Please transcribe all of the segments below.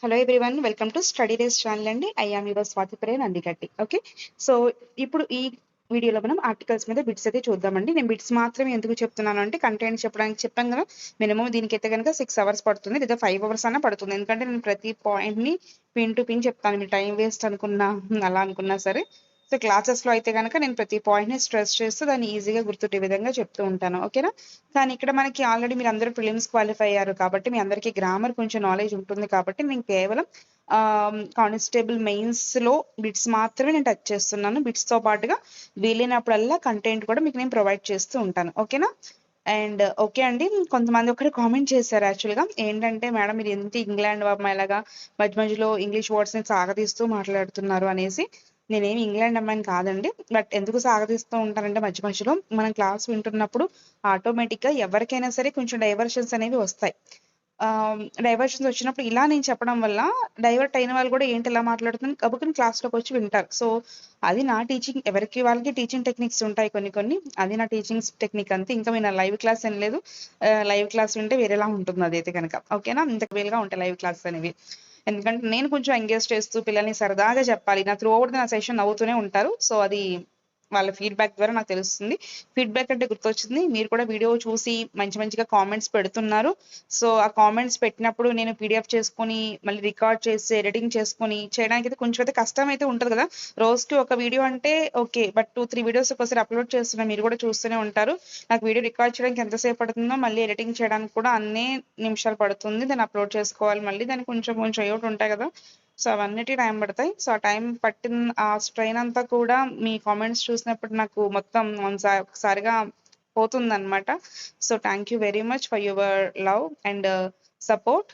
Hello everyone welcome to study days channel అండి. I am your Swathi Priya Nandigatti. Okay, so ఇప్పుడు ఈ వీడియోలో మనం ఆర్టికల్స్ మీద బిట్స్ అయితే చూద్దామండి. నేను బిట్స్ మాత్రమే ఎందుకు చెప్తున్నాను అంటే కంటెంట్ చెప్పడానికి చెప్పాను కదా, మినిమం దీనికైతే కనుక 6 అవర్స్ పడుతుంది, లేదా 5 అవర్స్ అన్నా పడుతుంది. ఎందుకంటే నేను ప్రతి పాయింట్ని పిన్ టు పిన్ చెప్తాను. మీరు టైం వేస్ట్ అనుకున్నా అలా అనుకున్నా సరే. సో క్లాసెస్లో అయితే కనుక నేను ప్రతి పాయింట్ని స్ట్రెస్ చేస్తూ దాన్ని ఈజీగా గుర్తుండే విధంగా చెప్తూ ఉంటాను. ఓకేనా, కానీ ఇక్కడ మనకి ఆల్రెడీ మీరు అందరూ ప్రిలిమ్స్ క్వాలిఫై అయ్యారు కాబట్టి మీ అందరికీ గ్రామర్ కొంచెం నాలెడ్జ్ ఉంటుంది కాబట్టి నేను కేవలం కానిస్టేబుల్ మెయిన్స్లో బిట్స్ మాత్రమే నేను టచ్ చేస్తున్నాను. బిట్స్తో పాటుగా వీలైనప్పుడల్లా కంటెంట్ కూడా మీకు నేను ప్రొవైడ్ చేస్తూ ఉంటాను. ఓకేనా, అండ్ ఓకే అండి, కొంతమంది ఒకటి కామెంట్ చేశారు యాక్చువల్గా ఏంటంటే, మేడం మీరు ఎంత ఇంగ్లాండ్ అమ్మాయిలాగా మధ్య మధ్యలో ఇంగ్లీష్ వర్డ్స్ని సాగదీస్తూ మాట్లాడుతున్నారు అనేసి. నేనేమి ఇంగ్లాండ్ అమ్మాయిని కాదండి, బట్ ఎందుకు సాగదీస్తూ ఉంటానంటే మధ్య మధ్యలో మనం క్లాస్ వింటున్నప్పుడు ఆటోమేటిక్గా ఎవరికైనా సరే కొంచెం డైవర్షన్స్ అనేవి వస్తాయి. డైవర్షన్స్ వచ్చినప్పుడు ఇలా నేను చెప్పడం వల్ల డైవర్ట్ అయిన వాళ్ళు కూడా ఏంటి ఇలా మాట్లాడుతుంది కబుకుని క్లాస్లోకి వచ్చి వింటారు. సో అది నా టీచింగ్, ఎవరికి వాళ్ళకి టీచింగ్ టెక్నిక్స్ ఉంటాయి కొన్ని. అది నా టీచింగ్ టెక్నిక్ అంతే. ఇంకా మీరు లైవ్ క్లాస్ ఏం లేదు, లైవ్ క్లాస్ వింటే వేరేలా ఉంటుంది అదైతే కనుక. ఓకేనా, ఇంతకు వేలుగా ఉంటాయి లైవ్ క్లాస్ అనేవి. ఎందుకంటే నేను కొంచెం ఎంగేజ్ చేస్తూ పిల్లల్ని సరదాగా చెప్పాలి. నా త్రూ అవుట్ నా సెషన్ నవ్వుతూనే ఉంటారు. సో అది వాళ్ళ ఫీడ్బ్యాక్ ద్వారా నాకు తెలుస్తుంది. ఫీడ్బ్యాక్ అంటే గుర్తొచ్చింది, మీరు కూడా వీడియో చూసి మంచిగా కామెంట్స్ పెడుతున్నారు. సో ఆ కామెంట్స్ పెట్టినప్పుడు నేను పీడిఎఫ్ చేసుకొని మళ్ళీ రికార్డ్ చేసి ఎడిటింగ్ చేసుకొని చేయడానికి అయితే కొంచెం అయితే కష్టం అయితే ఉంటుంది కదా. రోజుకి ఒక వీడియో అంటే ఓకే, బట్ 2-3 వీడియోస్ ఒకసారి అప్లోడ్ చేస్తున్నా, మీరు కూడా చూస్తూనే ఉంటారు. నాకు వీడియో రికార్డ్ చేయడానికి ఎంతసేపు పడుతుందో మళ్ళీ ఎడిటింగ్ చేయడానికి కూడా అన్నే నిమిషాలు పడుతుంది. దాన్ని అప్లోడ్ చేసుకోవాలి, మళ్ళీ దానికి కొంచెం ఏవోటి ఉంటాయి కదా. సో అవన్నిటి టైం పడతాయి. సో ఆ టైం పట్టిన ఆ స్ట్రెయిన్ అంతా కూడా మీ కామెంట్స్ చూసినప్పుడు నాకు మొత్తం ఒకసారిగా పోతుందన్నమాట. So thank you very much for your love and support.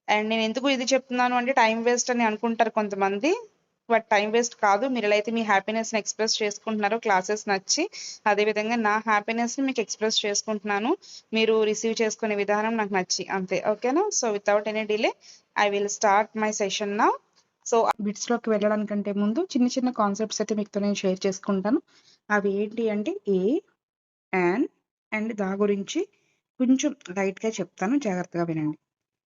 And నేను ఎందుకు ఇది చెప్తున్నాను అంటే టైం వేస్ట్ అని అనుకుంటారు కొంతమంది, బట్ టైం వేస్ట్ కాదు. మీరు ఎలా అయితే మీ హ్యాపీనెస్ని ఎక్స్ప్రెస్ చేసుకుంటున్నారో క్లాసెస్ నచ్చి, అదేవిధంగా నా హ్యాపీనెస్ని మీకు ఎక్స్ప్రెస్ చేసుకుంటున్నాను. మీరు రిసీవ్ చేసుకునే విధానం నాకు నచ్చి అంతే. ఓకేనా, so without any delay I will start my session now. So బిట్స్లోకి వెళ్ళడానికంటే ముందు చిన్న కాన్సెప్ట్స్ అయితే మీతో నేను షేర్ చేసుకుంటాను. అవి ఏంటి అంటే ఏ, యాన్ అండ్ దా గురించి కొంచెం లైట్గా చెప్తాను, జాగ్రత్తగా వినండి.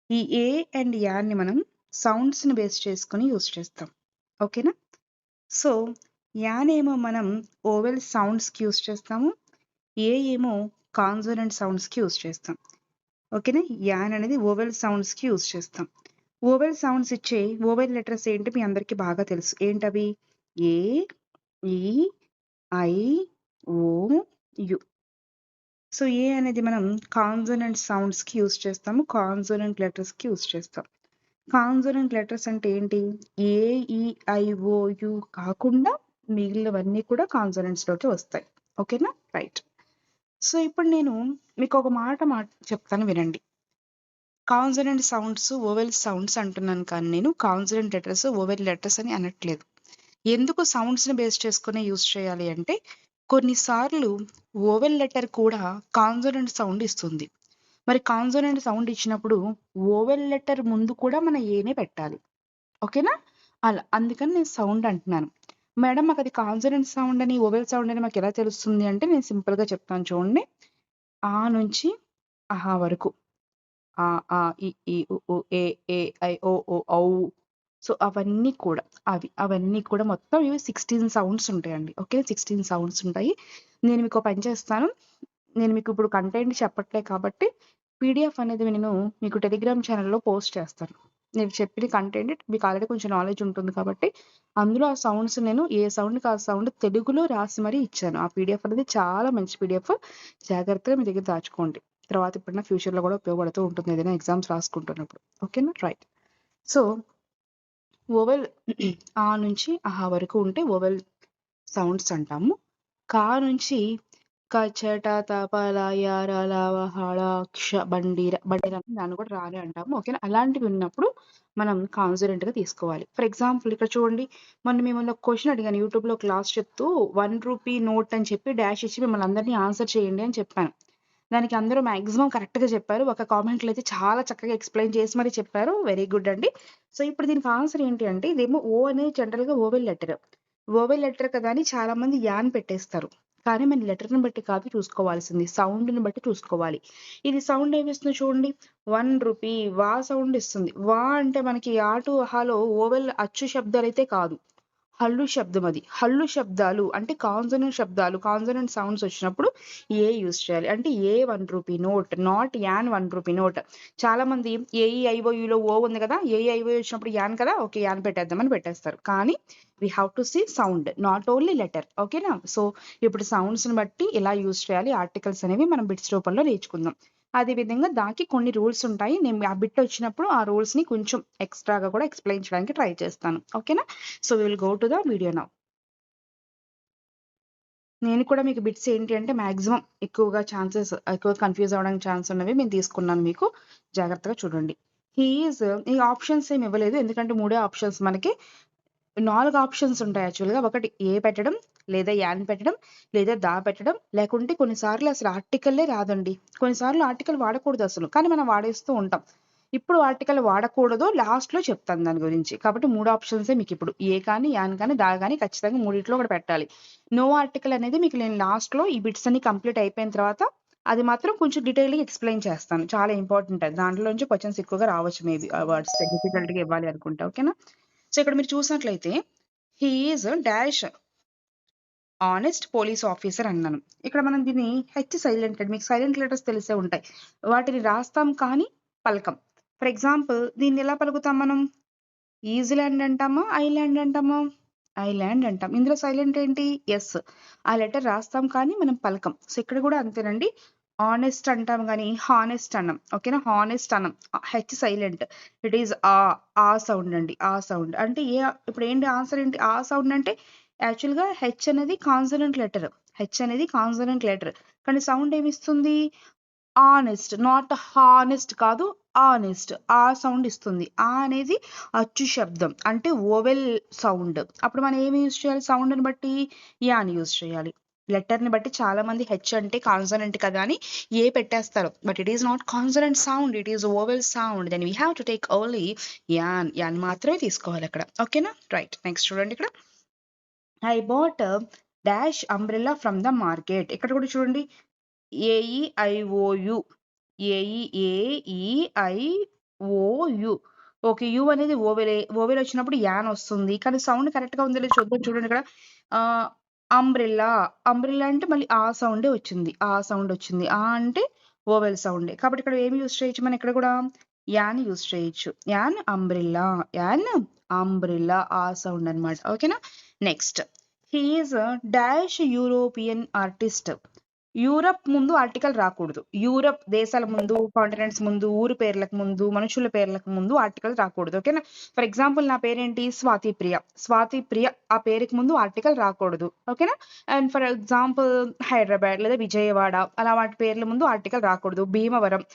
ఈ ఏ అండ్ యాన్ని మనం సౌండ్స్ని బేస్ చేసుకుని యూస్ చేస్తాం. ఓకేనా, సో యాన్ ఏమో మనం ఓవెల్ సౌండ్స్కి యూస్ చేస్తాము, ఏ ఏమో కాన్సోనెంట్ సౌండ్స్కి యూస్ చేస్తాం. ఓకేనా, యాన్ అనేది ఓవెల్ సౌండ్స్కి యూస్ చేస్తాం. ఓవెల్ సౌండ్స్ ఇచ్చే ఓవెల్ లెటర్స్ ఏంటి మీ అందరికీ బాగా తెలుసు. ఏంటవి? ఏ, ఈ, ఐ, ఓ, యు. సో ఏ అనేది మనం కాన్సోనెంట్ సౌండ్స్కి యూస్ చేస్తాము, కాన్సోనెంట్ లెటర్స్కి యూస్ చేస్తాం. కాన్సోనెంట్ లెటర్స్ అంటే ఏంటి? ఏ, ఈ, ఐ, ఓ, యు కాకుండా మిగిలినవన్నీ కూడా కాన్సోనెంట్స్లోకి వస్తాయి. ఓకేనా, రైట్. సో ఇప్పుడు నేను మీకు ఒక మాట చెప్తాను, వినండి. కాన్సోనెంట్ సౌండ్స్ ఓవెల్ సౌండ్స్ అంటున్నాను, కానీ నేను కాన్సోనెంట్ లెటర్స్ ఓవెల్ లెటర్స్ అని అనట్లేదు. ఎందుకు సౌండ్స్ని బేస్ చేసుకునే యూస్ చేయాలి అంటే, కొన్నిసార్లు ఓవెల్ లెటర్ కూడా కాన్సోనెంట్ సౌండ్ ఇస్తుంది. మరి కాన్సోనెంట్ సౌండ్ ఇచ్చినప్పుడు ఓవెల్ లెటర్ ముందు కూడా మన ఏనే పెట్టాలి. ఓకేనా, అలా అందుకని నేను సౌండ్ అంటున్నాను. మేడం మాకు అది కాన్సోనెంట్ సౌండ్ అని ఓవెల్ సౌండ్ అని మాకు ఎలా తెలుస్తుంది అంటే, నేను సింపుల్గా చెప్తాను చూడండి. ఆ నుంచి అహా వరకు, ఆ, ఆ, ఇ, ఈ, ఉ, ఊ, ఏ, ఐ, ఓ, ఔ. సో అవన్నీ కూడా మొత్తం ఇవి 16 సౌండ్స్ ఉంటాయండి. ఓకే, 16 సౌండ్స్ ఉంటాయి. నేను మీకు పని చేస్తాను, నేను మీకు ఇప్పుడు కంటెంట్ చెప్పట్లే కాబట్టి పీడిఎఫ్ అనేది నేను మీకు టెలిగ్రామ్ ఛానల్లో పోస్ట్ చేస్తాను. నేను చెప్పిన కంటెంట్ మీకు ఆల్రెడీ కొంచెం నాలెడ్జ్ ఉంటుంది కాబట్టి అందులో ఆ సౌండ్స్ నేను ఏ సౌండ్కి ఆ సౌండ్ తెలుగులో రాసి మరీ ఇచ్చాను. ఆ పీడిఎఫ్ అనేది చాలా మంచి పీడిఎఫ్, జాగ్రత్తగా మీ దగ్గర దాచుకోండి. తర్వాత ఇప్పుడున్న ఫ్యూచర్లో కూడా ఉపయోగపడుతూ ఉంటుంది ఏదైనా ఎగ్జామ్స్ రాసుకుంటున్నప్పుడు. ఓకేనా, రైట్. సో ఓవెల్ ఆ నుంచి అహా వరకు ఉంటే ఓవెల్ సౌండ్స్ అంటాము. కా నుంచి కచట తపల యారల హళ క్ష బండిర దాన్ని కూడా రాని అంటాము. ఓకేనా, అలాంటివి ఉన్నప్పుడు మనం కాన్సోనెంట్గా తీసుకోవాలి. ఫర్ ఎగ్జాంపుల్ ఇక్కడ చూడండి, మొన్న మిమ్మల్ని ఒక క్వశ్చన్ అడిగాను యూట్యూబ్లో క్లాస్ చెప్తూ 1 రూపీ నోట్ అని చెప్పి డాష్ ఇచ్చి మిమ్మల్ని అందరినీ ఆన్సర్ చేయండి అని చెప్పాను. దానికి అందరూ మాక్సిమం కరెక్ట్‌గా చెప్పారు. ఒక కామెంట్‌లో అయితే చాలా చక్కగా ఎక్స్‌ప్లెయిన్ చేసి మరి చెప్పారు. వెరీ గుడ్ అండి. సో ఇప్పుడు దీనికి ఆన్సర్ ఏంటి అంటే, ఇదేమో ఓ అనేది జనరల్‌గా ఓవెల్ లెటర్. ఓవెల్ లెటర్ కదా అని చాలామంది యాన్ పెట్టేస్తారు. కానీ మన లెటర్ని బట్టి కాదు చూసుకోవాల్సింది, సౌండ్ని బట్టి చూసుకోవాలి. ఇది సౌండ్ ఏమి ఇస్తుంది చూడండి, 1 రూపీ వా సౌండ్ ఇస్తుంది. వా అంటే మనకి ఆటు హాలో ఓవెల్ అచ్చు శబ్దాలు అయితే కాదు, హల్లు శబ్దం. అది హల్లు శబ్దాలు అంటే కాన్సనెంట్ శబ్దాలు, కాన్సనెంట్ సౌండ్స్ వచ్చినప్పుడు ఏ యూజ్ చేయాలి అంటే ఏ 1 rupee note, not an 1 rupee note. చాలా మంది ఏఈఐఓయులో ఓ ఉంది కదా, ఏఈఐఓ వచ్చినప్పుడు యాన్ కదా, ఓకే యాన్ పెట్టేద్దామని పెట్టేస్తారు. కానీ we have to see sound, not only letter. ఓకేనా? సో ఇప్పుడు సౌండ్స్ని బట్టి ఎలా యూజ్ చేయాలి ఆర్టికల్స్ అనేవి మనం బిట్స్ రూపంలో నేర్చుకుందాం. అదేవిధంగా దానికి కొన్ని రూల్స్ ఉంటాయి. నేను ఆ బిట్ వచ్చినప్పుడు ఆ రూల్స్ని కొంచెం ఎక్స్ట్రాగా కూడా ఎక్స్ప్లెయిన్ చేయడానికి ట్రై చేస్తాను. ఓకేనా? So will go to the video now. నేను కూడా మీకు బిట్స్ ఏంటి అంటే మాక్సిమం ఎక్కువగా కన్ఫ్యూజ్ అవ్వడానికి ఛాన్స్ ఉన్నవి నేను తీసుకున్నాను, మీకు జాగ్రత్తగా చూడండి. ఈ ఆప్షన్స్ ఏమి ఇవ్వలేదు, ఎందుకంటే 3 ఆప్షన్స్ మనకి. 4 ఆప్షన్స్ ఉంటాయి యాక్చువల్గా. ఒకటి ఏ పెట్టడం, లేదా యాన్ పెట్టడం, లేదా దా పెట్టడం, లేకుంటే కొన్నిసార్లు అసలు ఆర్టికల్లే రాదండి. కొన్నిసార్లు ఆర్టికల్ వాడకూడదు అసలు, కానీ మనం వాడేస్తూ ఉంటాం. ఇప్పుడు ఆర్టికల్ వాడకూడదు లాస్ట్లో చెప్తాను దాని గురించి. కాబట్టి 3 ఆప్షన్సే మీకు ఇప్పుడు, ఏ కానీ యాన్ కానీ దా కానీ ఖచ్చితంగా మూడిట్లో ఒకటి పెట్టాలి. నో ఆర్టికల్ అనేది మీకు నేను లాస్ట్లో ఈ బిట్స్ అన్ని కంప్లీట్ అయిపోయిన తర్వాత అది మాత్రం కొంచెం డీటెయిల్గా ఎక్స్ప్లెయిన్ చేస్తాను. చాలా ఇంపార్టెంట్ అది, దాంట్లో నుంచి క్వశ్చన్స్ ఎక్కువగా రావచ్చు, మేబీ వర్డ్స్ డిఫికల్ట్గా ఇవ్వాలి అనుకుంటా. ఓకేనా? సో ఇక్కడ మీరు చూసినట్లయితే he is dash honest police officer అన్నాను. ఇక్కడ మనం దీన్ని హెచ్ సైలెంట్, మీకు సైలెంట్ లెటర్స్ తెలిసే ఉంటాయి, వాటిని రాస్తాం కానీ పలకం. ఫర్ ఎగ్జాంపుల్ దీన్ని ఎలా పలుకుతాం మనం, ఈజ్లాండ్ అంటామా ఐలాండ్ అంటామా, ఐలాండ్ అంటాం. ఇందులో సైలెంట్ ఏంటి, ఎస్. ఆ లెటర్ రాస్తాం కానీ మనం పలకం. సో ఇక్కడ కూడా అంతేనండి, ఆనెస్ట్ అంటాం కానీ హానెస్ట్ అన్నాం. ఓకేనా? హానెస్ట్ అన్నాం, హెచ్ సైలెంట్. ఇట్ ఈస్ ఆ సౌండ్ అండి, ఆ సౌండ్ అంటే ఏ. ఇప్పుడు ఏంటి ఆన్సర్ ఏంటి, ఆ సౌండ్ అంటే యాక్చువల్గా హెచ్ అనేది కాన్సనెంట్ లెటర్, హెచ్ అనేది కాన్సనెంట్ లెటర్, కానీ సౌండ్ ఏమిస్తుంది, ఆనెస్ట్, నాట్ హానెస్ట్ కాదు, ఆనెస్ట్, ఆ సౌండ్ ఇస్తుంది. ఆ అనేది అచ్చు శబ్దం అంటే ఓవెల్ సౌండ్. అప్పుడు మనం ఏమి యూజ్ చేయాలి, సౌండ్ని బట్టి యాని యూజ్ చేయాలి. లెటర్ని బట్టి చాలా మంది హెచ్ అంటే కాన్సనెంట్ కదా అని ఏ పెట్టేస్తారు, but it is not consonant sound, it is vowel sound. Then we have to take only an, an మాత్రమే తీసుకోవాలి అక్కడ. ఓకేనా? రైట్, నెక్స్ట్ చూడండి. ఇక్కడ I bought dash umbrella from the market. ఇక్కడ కూడా చూడండి, ఏఈఐఓయు, ఏఈఐఓయు. ఓకే, యు అనేది ఓవెలే, ఓవెల్ వచ్చినప్పుడు యాన్ వస్తుంది, కానీ సౌండ్ కరెక్ట్గా ఉందో లేదో చూద్దాం. చూడండి ఇక్కడ అంబ్రెల్లా, అంబ్రెల్లా అంటే మళ్ళీ ఆ సౌండే వచ్చింది, ఆ సౌండ్ వచ్చింది. ఆ అంటే ఓవెల్ సౌండే, కాబట్టి ఇక్కడ ఏమి యూజ్ చేయొచ్చు మనం, ఇక్కడ కూడా యాన్ యూజ్ చేయొచ్చు. యాన్ అంబ్రెల్లా, యాన్ అంబ్రెల్లా, ఆ సౌండ్ అనమాట. ఓకేనా? Next, he is dash European artist. Europe ముందు ఆర్టికల్ రాకూడదు. యూరప్ దేశాల ముందు, కాంటినెంట్స్ ముందు, ఊరు పేర్లకు ముందు, మనుషుల పేర్లకు ముందు ఆర్టికల్ రాకూడదు. ఓకేనా? ఫర్ ఎగ్జాంపుల్ నా పేరేంటి, స్వాతి ప్రియ. స్వాతి ప్రియ ఆ పేరుకి ముందు ఆర్టికల్ రాకూడదు. ఓకేనా? అండ్ ఫర్ ఎగ్జాంపుల్ హైదరాబాద్ లేదా విజయవాడ, అలా వాటి పేర్ల ముందు ఆర్టికల్ రాకూడదు. భీమవరం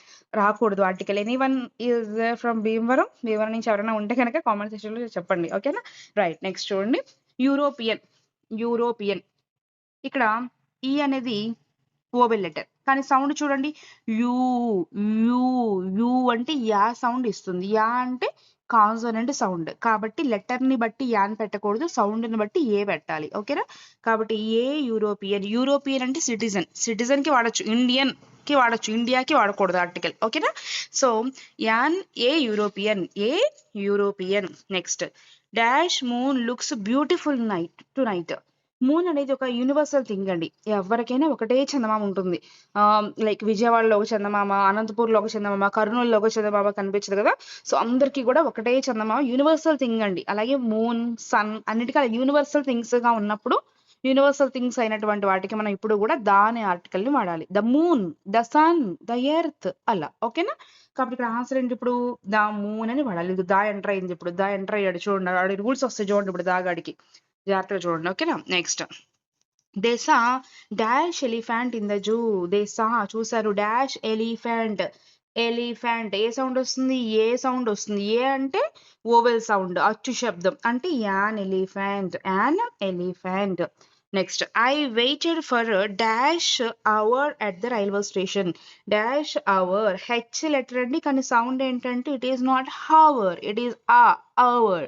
రాకూడదు article. Anyone is from Bhimavaram, Bhimavaram నుంచి ఎవరైనా ఉంటే కనుక కామెంట్ సెక్షన్లో చెప్పండి. ఓకేనా? రైట్, నెక్స్ట్ చూడండి, యూరోపియన్. యూరోపియన్ ఇక్కడ ఈ అనేది ఓవెల్ లెటర్, కానీ సౌండ్ చూడండి, యూ యూ యూ అంటే యా సౌండ్ ఇస్తుంది. యా అంటే కాన్సోనెంట్ సౌండ్, కాబట్టి లెటర్ని బట్టి యాన్ పెట్టకూడదు, సౌండ్ని బట్టి ఏ పెట్టాలి. ఓకేనా? కాబట్టి ఏ యూరోపియన్. యూరోపియన్ అంటే సిటిజన్, సిటిజన్కి వాడచ్చు, ఇండియన్ కి వాడచ్చు, ఇండియాకి వాడకూడదు ఆర్టికల్. ఓకేనా? So an A European, A European. Next, dash moon looks beautiful night to night. Moon అనేది ఒక యూనివర్సల్ థింగ్ అండి, ఎవరికైనా ఒకటే చందమామ ఉంటుంది. లైక్ విజయవాడలో ఒక చందమామ, అనంతపూర్లో ఒక చందమామ, కర్నూలులో ఒక చందమామ కనిపించదు కదా. సో అందరికీ కూడా ఒకటే చందమామ యూనివర్సల్ థింగ్ అండి. అలాగే మూన్, సన్ అన్నిటికీ యూనివర్సల్ థింగ్స్ గా ఉన్నప్పుడు, యూనివర్సల్ థింగ్స్ అయినటువంటి వాటికి మనం ఇప్పుడు కూడా దా అనే ఆర్టికల్ ని వాడాలి. The moon, the sun, the earth, అలా. ఓకేనా? కాబట్టి ఇక్కడ ఆన్సర్ ఏంటి, ఇప్పుడు ద మూన్ అని వాడాలి. ఇది దా ఎంటర్ అయింది, ఇప్పుడు దా ఎంటర్ అయ్యాడు చూడండి, ఆడి రూల్స్ వస్తాయి చూడండి ఇప్పుడు దాగాడికి, జాగ్రత్తగా చూడండి. ఓకేనా? Next, they saw dash elephant in the zoo. They saw చూసారు, డాష్ ఎలిఫెంట్. ఎలిఫెంట్ ఏ సౌండ్ వస్తుంది, ఏ సౌండ్ వస్తుంది. ఏ అంటే ఓవెల్ సౌండ్, అచ్చు శబ్దం అంటే an elephant, an elephant. Next, I waited for dash hour at the railway station. Dash hour H letter అండి, కానీ sound ఏంటంటే it is not hour, it is ఆ అవర్.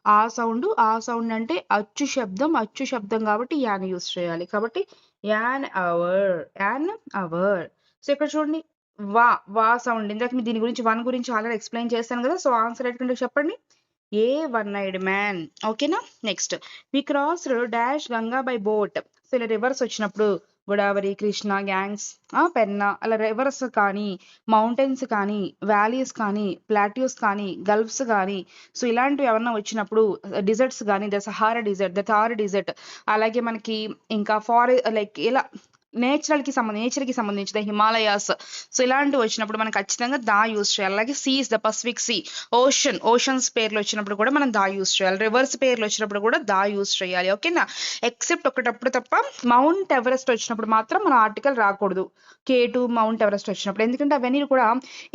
ఆ సౌండ్, ఆ సౌండ్ అంటే అచ్చు శబ్దం, అచ్చు శబ్దం కాబట్టి యాని యూజ్ చేయాలి. కాబట్టి యాన్ అవర్. సో ఇక్కడ చూడండి వా వా సౌండ్. ఇందాక దీని గురించి వన్ గురించి ఆల్రెడీ ఎక్స్ప్లెయిన్ చేశాను కదా. సో ఆన్సర్ ఎటువంటి చెప్పండి. A one eyed man. ఓకేనా. Next we cross dash Ganga by boat. So ఇలా రివర్స్ వచ్చినప్పుడు గోదావరి, కృష్ణ, గ్యాంగ్స్, పెన్నా అలా రివర్స్ కానీ, మౌంటైన్స్ కానీ, వ్యాలీస్ కానీ, ప్లాట్యూస్ కానీ, గల్ఫ్స్ కానీ, సో ఇలాంటివి ఏమన్నా వచ్చినప్పుడు డిజర్ట్స్ కానీ, the Sahara desert, the Thar desert, అలాగే మనకి ఇంకా లైక్ ఇలా నేచర్ కి సంబంధించిన హిమాలయాస్, సో ఇలాంటివి వచ్చినప్పుడు మనం ఖచ్చితంగా దా యూస్ చేయాలి. అలాగే seas, the Pacific sea, oceans పేర్లు వచ్చినప్పుడు కూడా మనం దా యూస్ చేయాలి. రివర్స్ పేర్లు వచ్చినప్పుడు కూడా దా యూస్ చేయాలి. ఓకేనా. ఎక్సెప్ట్ ఒకటప్పుడు తప్ప మౌంట్ ఎవరెస్ట్ వచ్చినప్పుడు మాత్రం మన ఆర్టికల్ రాకూడదు. K2 మౌంట్ ఎవరెస్ట్ వచ్చినప్పుడు, ఎందుకంటే అవన్నీ కూడా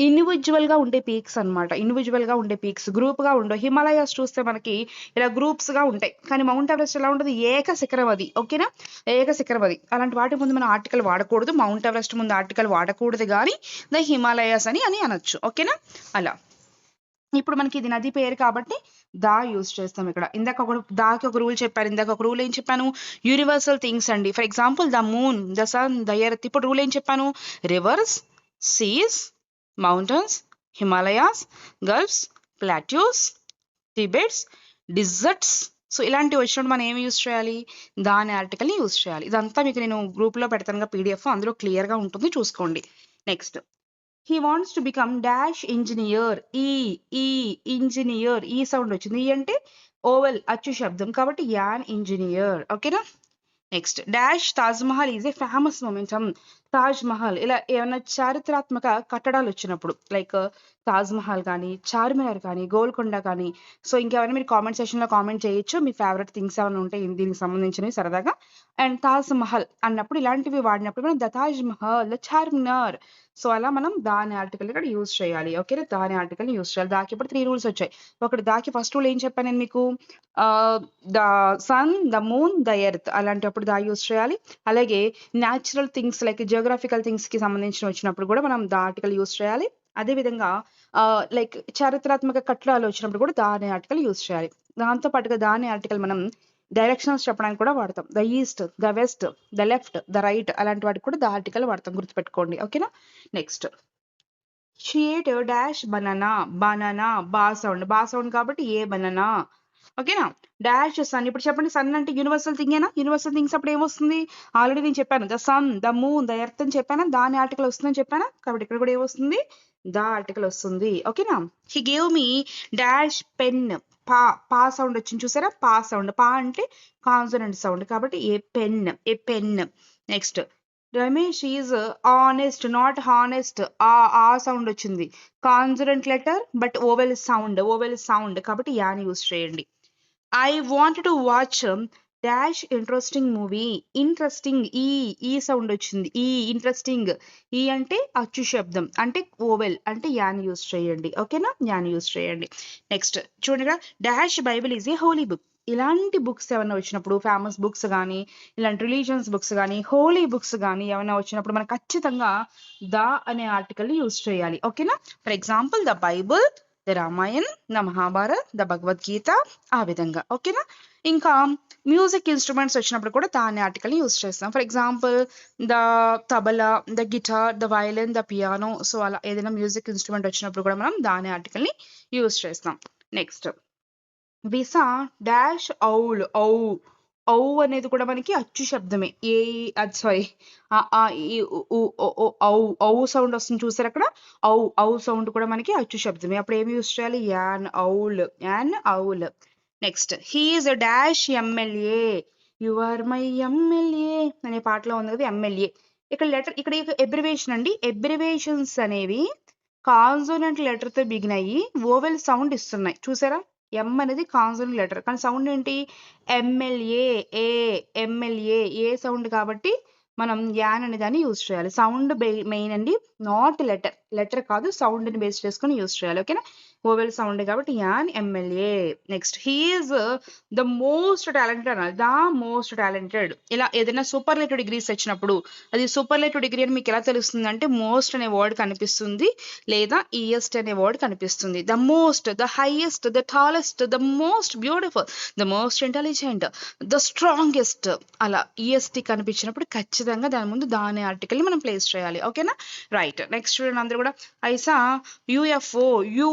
ఇండివిజువల్ గా ఉండే పీక్స్ అనమాట. ఇండివిజువల్ గా ఉండే పీక్స్, గ్రూప్ గా ఉండవు. హిమాలయాస్ చూస్తే మనకి ఇలా గ్రూప్స్ గా ఉంటాయి, కానీ మౌంట్ ఎవరెస్ట్ ఎలా ఉంటుంది, ఏక శిఖరం అది. ఓకేనా, ఏక శిఖరం అది. అలాంటి వాటి ముందు మనం ఆర్టికల్ వాడకూడదు. మౌంట్ ఎవరెస్ట్ ముందు ఆర్టికల్ వాడకూడదు, కానీ ద హిమాలయాస్ అని అనొచ్చు. ఓకేనా. అలా ఇప్పుడు మనకి ఇది నది పేరు కాబట్టి దా యూజ్ చేస్తాం ఇక్కడ. దాకి ఒక రూల్ చెప్పారు. ఇందాక ఒక రూల్ ఏం చెప్పాను, యూనివర్సల్ థింగ్స్ అండి. For example the moon, the sun, the earth. ఇప్పుడు రూల్ ఏం చెప్పాను, rivers, seas, mountains, Himalayas, gulfs, plateaus, Tibets, deserts. So ఇలాంటివి వచ్చినప్పుడు మనం ఏమి యూజ్ చేయాలి, దాని ఆర్టికల్ని యూజ్ చేయాలి. ఇదంతా మీకు నేను గ్రూప్లో పెడతాను PDF, అందులో క్లియర్గా ఉంటుంది, చూసుకోండి. Next he wants to become dash engineer. Engineer, ఈ సౌండ్ వచ్చింది. ఈ అంటే ఓవెల్ అచ్చు శబ్దం కాబట్టి యాన్ ఇంజనీర్. ఓకేనా. Next dash Taj Mahal is a famous momentum. Taj Mahal ఇలా ఏమైనా చారిత్రాత్మక కట్టడాలు వచ్చినప్పుడు, లైక్ తాజ్ మహల్ కానీ, చార్మినార్ కానీ, గోల్కొండ కానీ, సో ఇంకేమైనా మీరు కామెంట్ సెక్షన్ లో కామెంట్ చేయొచ్చు. మీ ఫేవరెట్ థింగ్స్ ఏమైనా ఉంటాయి దీనికి సంబంధించినవి సరదాగా. అండ్ తాజ్ మహల్ అన్నప్పుడు ఇలాంటివి వాడినప్పుడు మనం the Taj Mahal, the Charminar, so అలా మనం దాని ఆర్టికల్ ఇక్కడ యూజ్ చేయాలి. ఓకేనా, దాని ఆర్టికల్ యూజ్ చేయాలి. దాకి ఇప్పుడు 3 రూల్స్ వచ్చాయి. ఒకటి దాకి ఫస్ట్ రూల్ ఏం చెప్పాను నేను మీకు, the sun, the moon, the earth, అలాంటప్పుడు దా యూజ్ చేయాలి. అలాగే natural things like geographical things కి సంబంధించిన వచ్చినప్పుడు కూడా మనం దా ఆర్టికల్ యూజ్ చేయాలి. అదే విధంగా లైక్ చారిత్రాత్మక కట్టడాలు వచ్చినప్పుడు కూడా దాని ఆర్టికల్ యూజ్ చేయాలి. దాంతో పాటుగా దాని ఆర్టికల్ మనం డైరెక్షన్స్ చెప్పడానికి కూడా వాడతాం. The east, the west, the left, the right, అలాంటి వాటికి కూడా ద ఆర్టికల్ వాడతాం, గుర్తుపెట్టుకోండి. ఓకేనా. Next she ate dash banana. బా సౌండ్ కాబట్టి ఏ బనానా. ఓకేనా. Dash sun. ఇప్పుడు చెప్పండి, సన్ అంటే యూనివర్సల్ థింగేనా. యూనివర్సల్ థింగ్స్ అప్పుడు ఏమొస్తుంది, ఆల్రెడీ నేను చెప్పాను, the sun, the moon, the earth అని చెప్పానా, దాని ఆర్టికల్ వస్తుందని చెప్పానా, కాబట్టి ఇక్కడ కూడా ఏమొస్తుంది, ద ఆర్టికల్ వస్తుంది. ఓకేనా. He gave me dash pen. పా సౌండ్ వచ్చింది చూసారా, పా సౌండ్. పా అంటే కాన్సోనెంట్ సౌండ్ కాబట్టి a pen. Next Ramesh is honest, not honest. ఆ సౌండ్ వచ్చింది, consonant letter but vowel sound కాబట్టి యాని యూజ్ చేయండి. I want to watch dash interesting movie. Interesting, ఈ సౌండ్ వచ్చింది, ఇంట్రెస్టింగ్. ఈ అంటే అచ్చు శబ్దం అంటే ఓవెల్ అంటే యాన్ యూజ్ చేయండి. ఓకేనా, యాన్ యూజ్ చేయండి. నెక్స్ట్ చూడగా dash Bible is a holy book. ఇలాంటి బుక్స్ ఏమైనా వచ్చినప్పుడు, ఫేమస్ బుక్స్ కానీ, ఇలాంటి రిలీజియన్స్ బుక్స్ కానీ, హోలీ బుక్స్ కానీ ఏమైనా వచ్చినప్పుడు మనం ఖచ్చితంగా ద అనే ఆర్టికల్ యూజ్ చేయాలి. ఓకేనా. For example the Bible, the Ramayan, the Mahabharat, the Bhagavad Gita, ఆ విధంగా. ఓకేనా. ఇంకా మ్యూజిక్ ఇన్స్ట్రుమెంట్స్ వచ్చినప్పుడు కూడా దాని ఆర్టికల్ని యూజ్ చేస్తాం. For example the tabla, the guitar, the violin, the piano, so అలా ఏదైనా మ్యూజిక్ ఇన్స్ట్రుమెంట్ వచ్చినప్పుడు కూడా మనం దాని ఆర్టికల్ని యూజ్ చేస్తాం. Next visa dash owl. ఔ అనేది కూడా మనకి అచ్చు శబ్దమే. సారీ, ఔ సౌండ్ వస్తుంది చూసారు అక్కడ, ఔ సౌండ్ కూడా మనకి అచ్చు శబ్దమే. అప్పుడు ఏమి యూజ్ చేయాలి, an owl. Next he is dash MLA. You are my MLA అనే పాటలో ఉంది కదా ఎమ్మెల్యే. ఇక్కడ ఎబ్రివేషన్ అండి. ఎబ్రివేషన్స్ అనేవి కాన్సోనెంట్ లెటర్ తో బిగిన్ అయ్యి ఓవెల్ సౌండ్ ఇస్తున్నాయి చూసారా. ఎం అనేది కాన్సోనెంట్ లెటర్, కానీ సౌండ్ ఏంటి, ఎమ్మెల్యే ఏ సౌండ్ కాబట్టి మనం యాన్ అనే దాన్ని యూజ్ చేయాలి. సౌండ్ మెయిన్ అండి, నాట్ లెటర్ కాదు, సౌండ్ ని బేస్ చేసుకొని యూజ్ చేయాలి. ఓకేనా. ఓవెల్ సౌండ్ కాబట్టి an MLA. Next he is the most talented అనాలి, ద మోస్ట్ టాలెంటెడ్. ఇలా ఏదైనా సూపర్లేటివ్ డిగ్రీస్ వచ్చినప్పుడు అది సూపర్లేటివ్ డిగ్రీ అని మీకు ఎలా తెలుస్తుంది అంటే మోస్ట్ అనే వర్డ్ కనిపిస్తుంది లేదా ఈయెస్ట్ అనే వర్డ్ కనిపిస్తుంది. The most, the highest, the tallest, the most beautiful, the most intelligent, the strongest, అలా ఈఎస్టీ కనిపించినప్పుడు ఖచ్చితంగా దాని ముందు దాని ఆర్టికల్ని మనం ప్లేస్ చేయాలి. ఓకేనా, రైట్. నెక్స్ట్ చూడండి అందరూ కూడా ఐసా యుఎఫ్ఓ, యు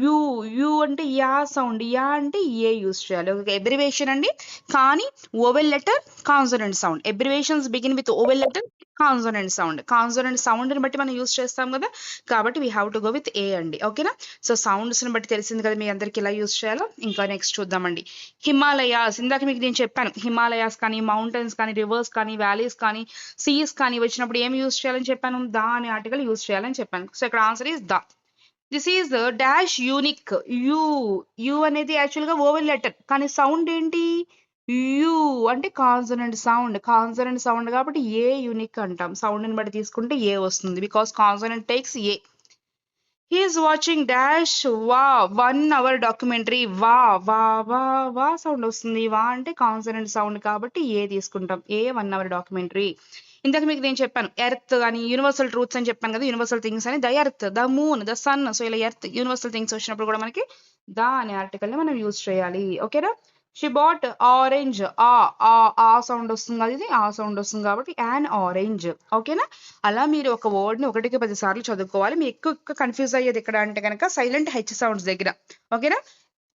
యు యు అంటే యా సౌండ్, యా అంటే ఏ యూస్ చేయాలి. ఒక ఎబ్రివేషన్ అండి, కానీ oval letter consonant sound. Abbreviations begin with oval letter consonant sound. Consonant sound ని బట్టి మనం యూస్ చేస్తాం కదా, కాబట్టి we have to go with a అండి. ఓకేనా, సో సౌండ్స్ ని బట్టి తెలిసింది కదా మీ అందరికి ఎలా యూస్ చేయాలో. ఇంకా నెక్స్ట్ చూద్దామండి. హిమాలయాస్, ఇందాక మీకు నేను చెప్పాను హిమాలయాస్ కానీ మౌంటైన్స్ కానీ రివర్స్ కానీ వ్యాలీస్ కానీ సీస్ కానీ వచ్చినప్పుడు ఏం యూస్ చేయాలని చెప్పాను, దా అనే ఆర్టికల్ యూస్ చేయాలని చెప్పాను. సో ఇక్కడ answer is the. This is dash unique. U, U అనేది యాక్చువల్గా ఓవెల్ లెటర్ కానీ సౌండ్ ఏంటి, యూ అంటే కాన్సోనెంట్ సౌండ్. కాన్సోనెంట్ సౌండ్ కాబట్టి ఏ యూనిక్ అంటాం. సౌండ్ ని బట్టి తీసుకుంటే ఏ వస్తుంది, because consonant takes a. He is watching dash వా 1 hour డాక్యుమెంటరీ. వా వా వా వా సౌండ్ వస్తుంది. వా అంటే కాన్సోనెంట్ సౌండ్ కాబట్టి ఏ తీసుకుంటాం. ఏ 1 hour డాక్యుమెంటరీ. ఇందాక మీకు నేను చెప్పాను ఎర్త్ అని యూనివర్సల్ ట్రూత్స్ అని చెప్పాను కదా, యూనివర్సల్ థింగ్స్ అని. The earth, the moon, the sun. So ఇలా ఎర్త్ యూనివర్సల్ థింగ్స్ వచ్చినప్పుడు కూడా మనకి ద అనే ఆర్టికల్ ని మనం యూజ్ చేయాలి. ఓకేనా, షీ బాట్ ఆరెంజ్. ఆ సౌండ్ వస్తుంది కదా, ఇది ఆ సౌండ్ వస్తుంది కాబట్టి యాన్ ఆరెంజ్. ఓకేనా, అలా మీరు ఒక వర్డ్ ని 1కి 10 సార్లు చదువుకోవాలి. మీ ఎక్కువ కన్ఫ్యూజ్ అయ్యేది ఎక్కడ అంటే కనుక సైలెంట్ హెచ్ సౌండ్స్ దగ్గర. ఓకేనా,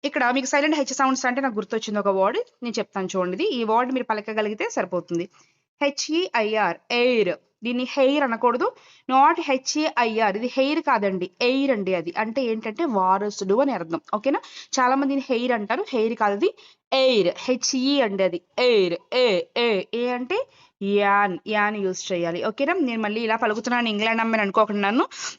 ఇక్కడ మీకు సైలెంట్ హెచ్ సౌండ్స్ అంటే నాకు గుర్తొచ్చింది ఒక వర్డ్, నేను చెప్తాను చూడండి. ఈ వర్డ్ మీరు పలకగలిగితే సరిపోతుంది. HEIR, air. దీన్ని హెయిర్ అనకూడదు, నాట్ హెచ్ఏఐఆర్. ఇది హెయిర్ కాదండి, ఎయిర్ అండి. అది అంటే ఏంటంటే వారసుడు అని అర్థం. ఓకేనా, చాలా మంది హెయిర్ అంటారు, హెయిర్ కాదు, అది ఎయిర్. హెచ్ఈ అండి, అది ఎయిర్. ఏ ఏ ఏ అంటే యాన్, యాన్ యూస్ చేయాలి. ఓకేనా, నేను మళ్ళీ ఇలా పలుకుతున్నాను ఇంగ్లాండ్ అమ్మాయి అనుకోకుండా,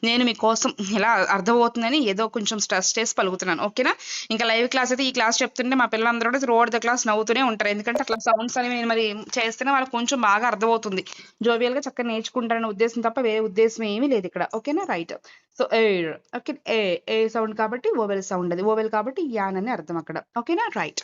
నేను మీకోసం ఇలా అర్థమవుతుందని ఏదో కొంచెం స్ట్రెస్ చేసి పలుకుతున్నాను. ఓకేనా, ఇంకా లైవ్ క్లాస్ అయితే ఈ క్లాస్ చెప్తుంటే మా పిల్లలందరూ కూడా త్రూ అవుట్ ద క్లాస్ నవ్వుతూనే ఉంటారు, ఎందుకంటే అట్లా సౌండ్స్ అనేవి నేను మరి చేస్తేనే వాళ్ళకి కొంచెం బాగా అర్థమవుతుంది, జోవియల్ గా చక్కగా నేర్చుకుంటారనే ఉద్దేశం తప్ప వేరే ఉద్దేశం ఏమీ లేదు ఇక్కడ. ఓకేనా, రైట్. So air. ఓకే, ఏ ఏ సౌండ్ కాబట్టి ఓవెల్ సౌండ్, అది ఓవెల్ కాబట్టి యాన్ అని అర్థం అక్కడ. ఓకేనా, రైట్.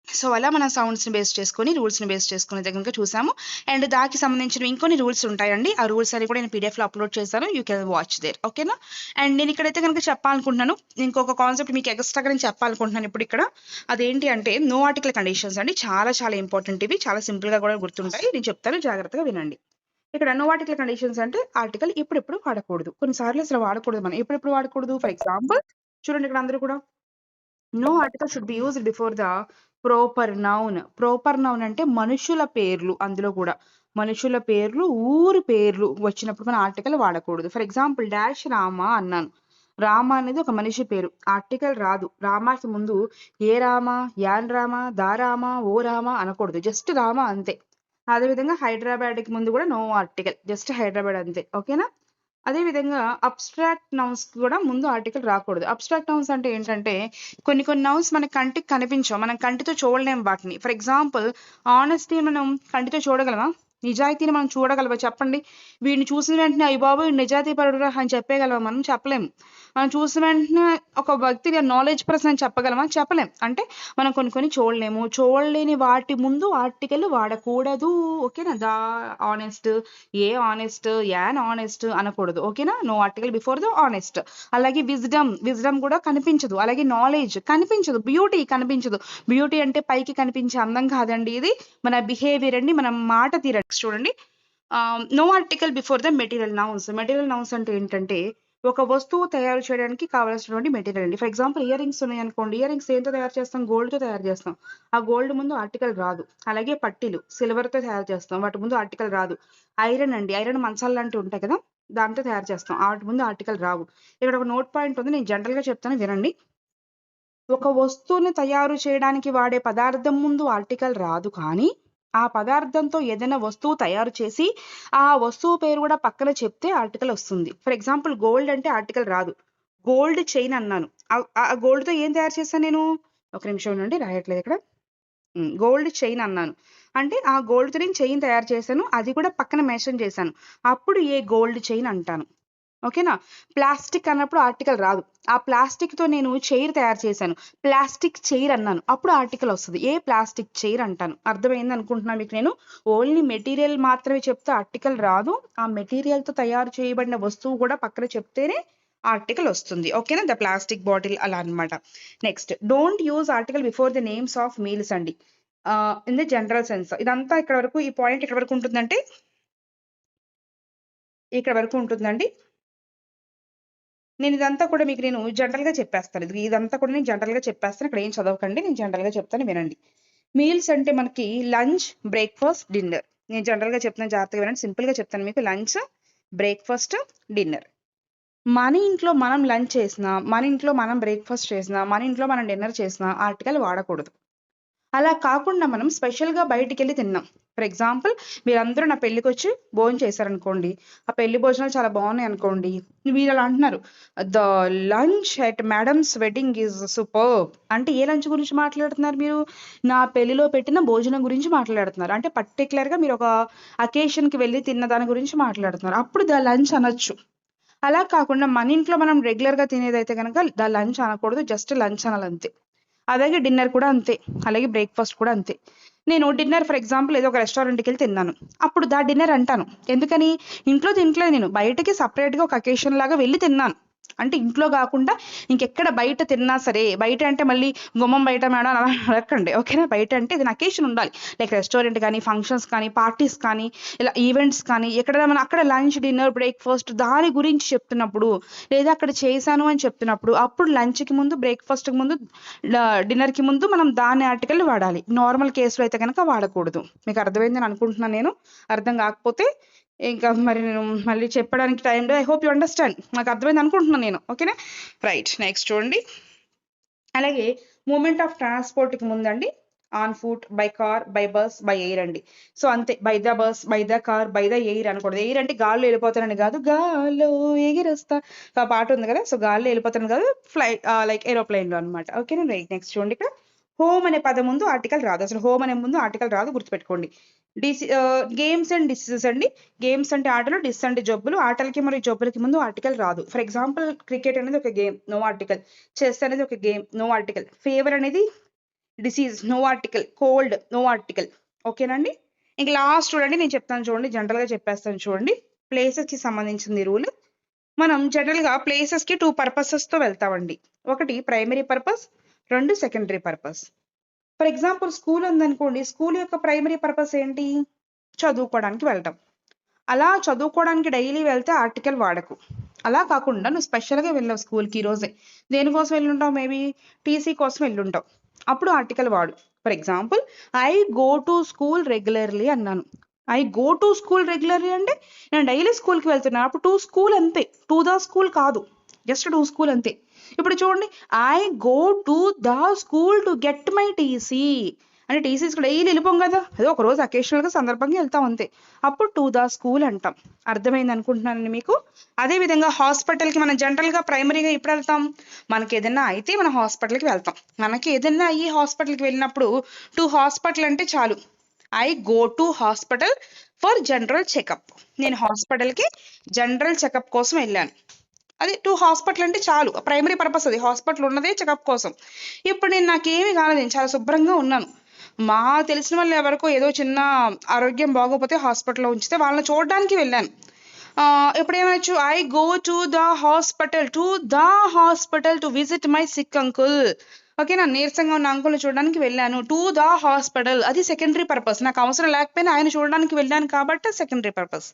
సో అలా మనం సౌండ్స్ ని బేస్ చేసుకొని రూల్స్ ని బేస్ చేసుకుని దగ్గర చూసాము. అండ్ దానికి సంబంధించిన ఇంకొన్ని రూల్స్ ఉంటాయండి, ఆ రూల్స్ అని కూడా నేను పీడిఎఫ్ లో అప్లోడ్ చేశాను, యూ కెన్ వాచ్ దేర్. ఓకేనా, అండ్ నేను ఇక్కడైతే కనుక చెప్పాలనుకుంటున్నాను ఇంకొక కాన్సెప్ట్ మీకు ఎక్స్ట్రాగా నేను చెప్పాలనుకుంటున్నాను ఇప్పుడు ఇక్కడ. అదేంటి అంటే నో ఆర్టికల్ కండిషన్స్ అండి, చాలా చాలా ఇంపార్టెంట్ ఇవి, చాలా సింపుల్ గా కూడా గుర్తుంటాయి, నేను చెప్తాను జాగ్రత్తగా వినండి. ఇక్కడ నో ఆర్టికల్ కండిషన్స్ అంటే ఆర్టికల్ ఇప్పుడెప్పుడు వాడకూడదు, కొన్నిసార్లు అసలు వాడకూడదు. మనం ఎప్పుడెప్పుడు వాడకూడదు, ఫర్ ఎగ్జాంపుల్ చూడండి ఇక్కడ అందరూ కూడా no article should be used before the proper noun. Proper noun అంటే మనుషుల పేర్లు, అందులో కూడా మనుషుల పేర్లు, ఊరు పేర్లు వచ్చినప్పుడు మన ఆర్టికల్ వాడకూడదు. ఫర్ ఎగ్జాంపుల్ డాష్ రామ అన్నాను, రామ అనేది ఒక మనిషి పేరు, ఆర్టికల్ రాదు. రామాకి ముందు ఏ రామ, యాన్ రామ, దా రామ, ఓ రామ అనకూడదు, జస్ట్ రామ అంతే. అదేవిధంగా హైదరాబాద్కి ముందు కూడా నో ఆర్టికల్, జస్ట్ హైదరాబాద్ అంతే. ఓకేనా, అదే విధంగా అబ్స్ట్రాక్ట్ నౌన్స్ కూడా ముందు ఆర్టికల్ రాకూడదు. అబ్స్ట్రాక్ట్ నౌన్స్ అంటే ఏంటంటే కొన్ని కొన్ని నౌన్స్ మన కంటికి కనిపించవు, మనం కంటితో చూడలేం వాటిని. ఫర్ ఎగ్జాంపుల్ ఆనెస్టీ మనం కంటితో చూడగలమా, నిజాయితీని మనం చూడగలమా చెప్పండి. వీడిని చూసిన వెంటనే అయ్యి బాబు నిజాయితీ పరుడురా అని చెప్పగలమా, మనం చెప్పలేము. మనం చూసిన వెంటనే ఒక వ్యక్తి నాలెడ్జ్ పర్సన్ అని చెప్పగలమా, చెప్పలేం. అంటే మనం కొన్ని కొన్ని చూడలేము, చూడలేని వాటి ముందు ఆర్టికల్ వాడకూడదు. ఓకేనా, the honest, a honest, an honest అనకూడదు. ఓకేనా, no article before the honest. అలాగే విజ్డమ్, విజ్డమ్ కూడా కనిపించదు. అలాగే నాలెడ్జ్ కనిపించదు, బ్యూటీ కనిపించదు. బ్యూటీ అంటే పైకి కనిపించే అందం కాదండి, ఇది మన బిహేవియర్ అండి, మన మాట తీరండి. చూడండి, no article before the material nouns. Material nouns అంటే ఏంటంటే ఒక వస్తువు తయారు చేయడానికి కావాల్సినటువంటి మెటీరియల్ అండి. ఫర్ ఎగ్జాంపుల్ ఇయర్ రింగ్స్ ఉన్నాయి అనుకోండి, ఇయర్ రింగ్స్ ఏంతో తయారు చేస్తాం, గోల్డ్ తో తయారు చేస్తాం, ఆ గోల్డ్ ముందు ఆర్టికల్ రాదు. అలాగే పట్టీలు సిల్వర్ తో తయారు చేస్తాం, వాటి ముందు ఆర్టికల్ రాదు. ఐరన్ అండి, ఐరన్ మంచాలు లాంటివి ఉంటాయి కదా, దాంతో తయారు చేస్తాం, వాటి ముందు ఆర్టికల్ రావు. ఇక్కడ ఒక నోట్ పాయింట్ ఉంది, నేను జనరల్ గా చెప్తాను వినండి. ఒక వస్తువుని తయారు చేయడానికి వాడే పదార్థం ముందు ఆర్టికల్ రాదు, కానీ ఆ పదార్థంతో ఏదైనా వస్తువు తయారు చేసి ఆ వస్తువు పేరు కూడా పక్కన చెప్తే ఆర్టికల్ వస్తుంది. ఫర్ ఎగ్జాంపుల్ గోల్డ్ అంటే ఆర్టికల్ రాదు, గోల్డ్ చైన్ అన్నాను, ఆ గోల్డ్ తో ఏం తయారు చేశాను నేను, ఒక నిమిషం నుండి రాయట్లేదు ఇక్కడ, గోల్డ్ చైన్ అన్నాను అంటే ఆ గోల్డ్ తో నేను చైన్ తయారు చేశాను, అది కూడా పక్కన మెన్షన్ చేశాను, అప్పుడు ఏ గోల్డ్ చైన్ అంటాను. ఓకేనా? ప్లాస్టిక్ అన్నప్పుడు ఆర్టికల్ రాదు. ఆ ప్లాస్టిక్‌తో నేను చైర్ తయారు చేశాను. ప్లాస్టిక్ చైర్ అన్నాను. అప్పుడు ఆర్టికల్ వస్తది. ఏ ప్లాస్టిక్ చైర్ అంటాను. అర్థమైంది అనుకుంటున్నా మీకు నేను. ఓన్లీ మెటీరియల్ మాత్రమే చెప్తే ఆర్టికల్ రాదు. ఆ మెటీరియల్‌తో తయారు చేయబడిన వస్తువు కూడా పక్కన చెప్తేనే ఆర్టికల్ వస్తుంది. ఓకేనా? ద ప్లాస్టిక్ బాటిల్ అలా అన్నమాట. Next don't use article before the names of meals అండి. In the general sense. ఇదంతా ఇక్కడ వరకు ఈ పాయింట్ ఎక్కడి వరకు ఉంటుందంటే ఇక్కడ వరకు ఉంటుందండి. నేను ఇదంతా కూడా మీకు నేను జనరల్‌గా చెప్పేస్తాను. ఇదంతా కూడా నేను జనరల్‌గా చెప్పేస్తాను. ఇక్కడ ఏం చదవకండి. నేను జనరల్‌గా చెప్తాను వినండి. మీల్స్ అంటే మనకి లంచ్, బ్రేక్‌ఫాస్ట్, డిన్నర్. నేను జనరల్‌గా చెప్తున్నాను జాగ్రత్తగా వినండి. సింపుల్‌గా చెప్తాను మీకు. Lunch, breakfast, dinner. మన ఇంట్లో మనం లంచ్ చేసినా, మన ఇంట్లో మనం బ్రేక్‌ఫాస్ట్ చేసినా, మన ఇంట్లో మనం డిన్నర్ చేసినా ఆర్టికల్ వాడకూడదు. అలా కాకుండా మనం స్పెషల్‌గా బయటికెళ్ళి తిన్నాం. ఫర్ ఎగ్జాంపుల్ మీరందరూ నా పెళ్ళికొచ్చి భోంచేశారనుకోండి. ఆ పెళ్లి భోజనాలు చాలా బాగున్నాయనుకోండి. మీరలా అంటున్నారు, "the lunch at madams wedding is superb." అంటే ఏ లంచ్ గురించి మాట్లాడుతున్నారు మీరు? నా పెళ్లిలో పెట్టిన భోజనం గురించి మాట్లాడుతున్నారు. అంటే పర్టిక్యులర్‌గా మీరొక అకేషన్‌కి వెళ్లి తిన్న దాని గురించి మాట్లాడుతున్నారు. అప్పుడు ద లంచ్ అనొచ్చు. అలా కాకుండా మన ఇంట్లో మనం రెగ్యులర్‌గా తినేదైతే గనక ద లంచ్ అనకూడదు. జస్ట్ లంచ్ అనాలంతే. అలాగే డిన్నర్ కూడా అంతే. అలాగే బ్రేక్‌ఫాస్ట్ కూడా అంతే. నేను డిన్నర్ ఫర్ ఎగ్జాంపుల్ ఏదో ఒక రెస్టారెంట్‌కెళ్ళి తిన్నాను. అప్పుడు ద డిన్నర్ అంటాను. ఎందుకని? ఇంట్లో తినట్లేదు నేను. బయటకి సెపరేట్‌గా ఒక అకేషన్ లాగా వెళ్లి తిన్నాను. అంటే ఇంట్లో గాకుండా ఇంకెక్కడ బయట తిన్నా సరే, బయట అంటే మళ్ళీ గుమ్మం బయట మేడం అలా అడగకండి. ఓకేనా? బయట అంటే ఏదైనా అకేషన్ ఉండాలి. లైక్ రెస్టారెంట్ గానీ, ఫంక్షన్స్ కానీ, పార్టీస్ కానీ, ఇలా ఈవెంట్స్ కానీ ఎక్కడైనా మనం అక్కడ లంచ్, డిన్నర్, బ్రేక్‌ఫాస్ట్ దాని గురించి చెప్తున్నప్పుడు, లేదా అక్కడ చేశాను అని చెప్తున్నప్పుడు, అప్పుడు లంచ్‌కి ముందు, బ్రేక్‌ఫాస్ట్‌కి ముందు, డిన్నర్‌కి ముందు మనం దాని ఆర్టికల్ వాడాలి. నార్మల్ కేస్‌లో అయితే గనక వాడకూడదు. మీకు అర్థమైందని అనుకుంటున్నాను నేను. అర్థం కాకపోతే ఇంకా మరి నేను మళ్ళీ చెప్పడానికి టైం లేదు. I hope you understand. నాకు అర్థమైంది అనుకుంటున్నాను నేను. ఓకేనా? రైట్. నెక్స్ట్ చూడండి. అలాగే మూవ్‌మెంట్ ఆఫ్ ట్రాన్స్‌పోర్ట్‌కి ముందండి on foot, by car, by bus, by air అండి. సో అంతే. By the bus, by the car, by the air అనకూడదు. ఎయిర్ అంటే గాల్లో ఎళ్ళిపోతానని కాదు. గాల్లో ఎగిరొస్తా ఆ పాట ఉంది కదా! సో గాల్లో ఎళ్ళిపోతానని కాదు. లైక్ ఏరోప్లేన్‌లో అన్నమాట. ఓకేనా? రైట్. నెక్స్ట్ చూడండి ఇక్కడ. హోమ్ అనే పదం ముందు ఆర్టికల్ రాదు. అసలు హోమ్ అనే ముందు ఆర్టికల్ రాదు. గుర్తుపెట్టుకోండి. గేమ్స్ అండ్ డిసీజెస్ అండి. గేమ్స్ అంటే ఆటలు, డిస్ అంటే జబ్బులు. ఆటలకి మరియు జబ్బులకి ముందు ఆర్టికల్ రాదు. ఫర్ ఎగ్జాంపుల్ క్రికెట్ అనేది ఒక గేమ్. No article. చెస్ అనేది ఒక గేమ్. No article. ఫీవర్ అనేది disease. No article. Cold. No article. ఓకేనండి? ఇంక లాస్ట్ చూడండి నేను చెప్తాను చూడండి. జనరల్‌గా చెప్పేస్తాను చూడండి. ప్లేసెస్‌కి సంబంధించింది రూల్. మనం జనరల్‌గా ప్లేసెస్‌కి 2 పర్పసెస్‌తో వెళ్తామండి. ఒకటి primary purpose, 2 secondary purpose. For example school ఉందనుకోండి. స్కూల్ యొక్క ప్రైమరీ పర్పస్ ఏంటి? చదువుకోవడానికి వెళ్ళటం. అలా చదువుకోవడానికి డైలీ వెళ్తే ఆర్టికల్ వాడకు. అలా కాకుండా నువ్వు స్పెషల్‌గా వెళ్ళావు స్కూల్‌కి ఈరోజే. దేనికోసం ఎళ్ళుంటావు? మేబీ టీసీ కోసం ఎళ్ళుంటావు. అప్పుడు ఆర్టికల్ వాడు. For example I go to school regularly అన్నాను. I go to school regularly అంటే నేను డైలీ స్కూల్‌కి వెళ్తున్నా. అప్పుడు టు స్కూల్ అంతే. టు ద స్కూల్ కాదు. జస్ట్ టు స్కూల్ అంతే. ఇప్పుడు చూడండి I go to the school to get my TC. అంటే టీసీస్‌కి డైలీ ఎళ్ళిపోం గదా! ఏదో ఒక రోజు అకేషనల్‌గా సందర్భంగా ఎళ్తాం అంతే. అప్పుడు టు ద స్కూల్ అంటాం. అర్థమైంది అనుకుంటున్నానండి మీకు. అదే విధంగా హాస్పిటల్‌కి మనం జనరల్‌గా ప్రైమరీగా ఎప్పుడెళ్తాం? మనకేదన్నా అయితే మనం హాస్పిటల్‌కి వెళ్తాం. మనకి ఏదన్నా అయ్యి హాస్పిటల్‌కి వెళ్ళినప్పుడు టు హాస్పిటల్ అంటే చాలు. I go to hospital for general checkup. నేను హాస్పిటల్‌కి జనరల్ చెకప్ కోసం ఎళ్ళాను. అది టు హాస్పిటల్ అంటే చాలు. ప్రైమరీ పర్పస్ అది. హాస్పిటల్ ఉన్నదే చెకప్ కోసం. ఇప్పుడు నాకేమి కాలేదు. నేను చాలా శుభ్రంగా ఉన్నాను. తెలిసిన వాళ్ళు ఎవరికో ఏదో చిన్న ఆరోగ్యం బాగోకపోతే హాస్పిటల్‌లో ఉంచితే వాళ్ళని చూడడానికి వెళ్ళాను. ఇప్పుడేమనొచ్చు I go to the hospital to visit my sick uncle. ఓకేనా? నీరసంగా ఉన్న అంకుల్‌ని చూడడానికి వెళ్ళాను. టు ద హాస్పిటల్ అది సెకండరీ పర్పస్. నాకు అవసరం లేకపోయినా ఆయన చూడడానికి వెళ్ళాను కాబట్టి secondary purpose.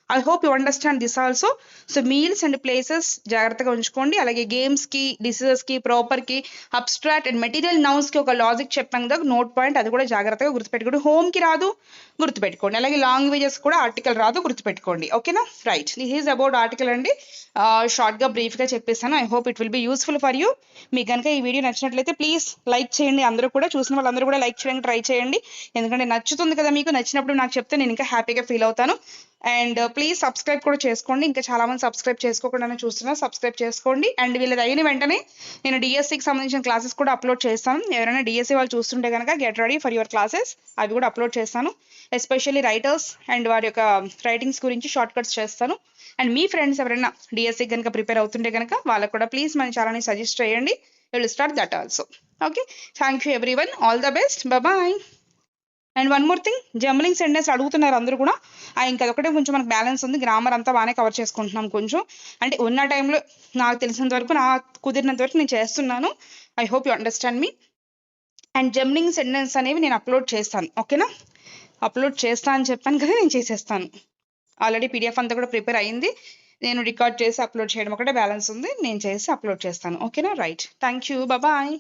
I hope you understand this also. So meals and places జాగ్రత్తగా ఉంచుకోండి. అలాగే గేమ్స్‌కి, డిసీజెస్‌కి, ప్రాపర్‌కి, అబ్స్ట్రాక్ట్ అండ్ మెటీరియల్ నౌన్స్‌కి ఒక లాజిక్ చెప్పాం కదా! నోట్ పాయింట్ అది కూడా జాగ్రత్తగా గుర్తుపెట్టుకోండి. హోమ్‌కి రాదు గుర్తుపెట్టుకోండి. అలాగే లాంగ్వేజెస్ కూడా ఆర్టికల్ రాదు గుర్తుపెట్టుకోండి. ఓకేనా? Right. This is about article అండి. షార్ట్‌గా, బ్రీఫ్‌గా చెప్పేసాను. I hope it will be useful for you. మీకు గనుక ఈ వీడియో నచ్చినట్లయితే ప్లీజ్ లైక్ చేయండి. అందరూ కూడా చూసిన వాళ్ళందరూ కూడా లైక్ చేయడానికి ట్రై చేయండి. ఎందుకంటే నచ్చుతుంది కదా మీకు. నచ్చినప్పుడు నాకు చెప్తే నేను ఇంకా హ్యాపీగా ఫీల్ అవుతాను. అండ్ ప్లీజ్ సబ్స్క్రైబ్ కూడా చేసుకోండి. ఇంకా చాలా మంది సబ్స్క్రైబ్ చేసుకోకుండానే చూస్తున్నారు, సబ్స్క్రైబ్ చేసుకోండి. అండ్ వీళ్ళది అయిన వెంటనే నేను డిఎస్సికి సంబంధించిన క్లాసెస్ కూడా అప్లోడ్ చేస్తాను. ఎవరైనా డిఎస్సి వాళ్ళు చూస్తుంటే కనుక get ready for your classes, అవి కూడా అప్లోడ్ చేస్తాను. ఎస్పెషల్లీ రైటర్స్ అండ్ వారి యొక్క రైటింగ్స్ గురించి షార్ట్ కట్స్ చేస్తాను. అండ్ మీ ఫ్రెండ్స్ ఎవరైనా డిఎస్సి కనుక ప్రిపేర్ అవుతుంటే కనుక వాళ్ళకు కూడా ప్లీజ్ మన ఛానల్ని సజెస్ట్ చేయండి. Will start that also. Okay, thank you everyone, all the best, bye. And one more thing, jumbling sentence అడుగుతున్నారు అందరూ కూడా. ఇంకా ఒకటే కొంచెం మనకు బ్యాలెన్స్ ఉంది, గ్రామర్ అంతా బాగానే కవర్ చేసుకుంటున్నాం. కొంచెం అంటే ఉన్న టైంలో నాకు తెలిసినంత వరకు, నాకు కుదిరినంత వరకు నేను చేస్తున్నాను. I hope you understand me. And jumbling sentence అనేవి నేను అప్లోడ్ చేస్తాను, ఓకేనా? అప్లోడ్ చేస్తా అని చెప్పాను కదా, నేను చేసేస్తాను. ఆల్రెడీ పీడిఎఫ్ అంతా కూడా ప్రిపేర్ అయింది, నేను రికార్డ్ చేసి అప్లోడ్ చేయడం ఒకటే బ్యాలెన్స్ ఉంది, నేను చేసి అప్లోడ్ చేస్తాను. ఓకేనా? Right, thank you, bye.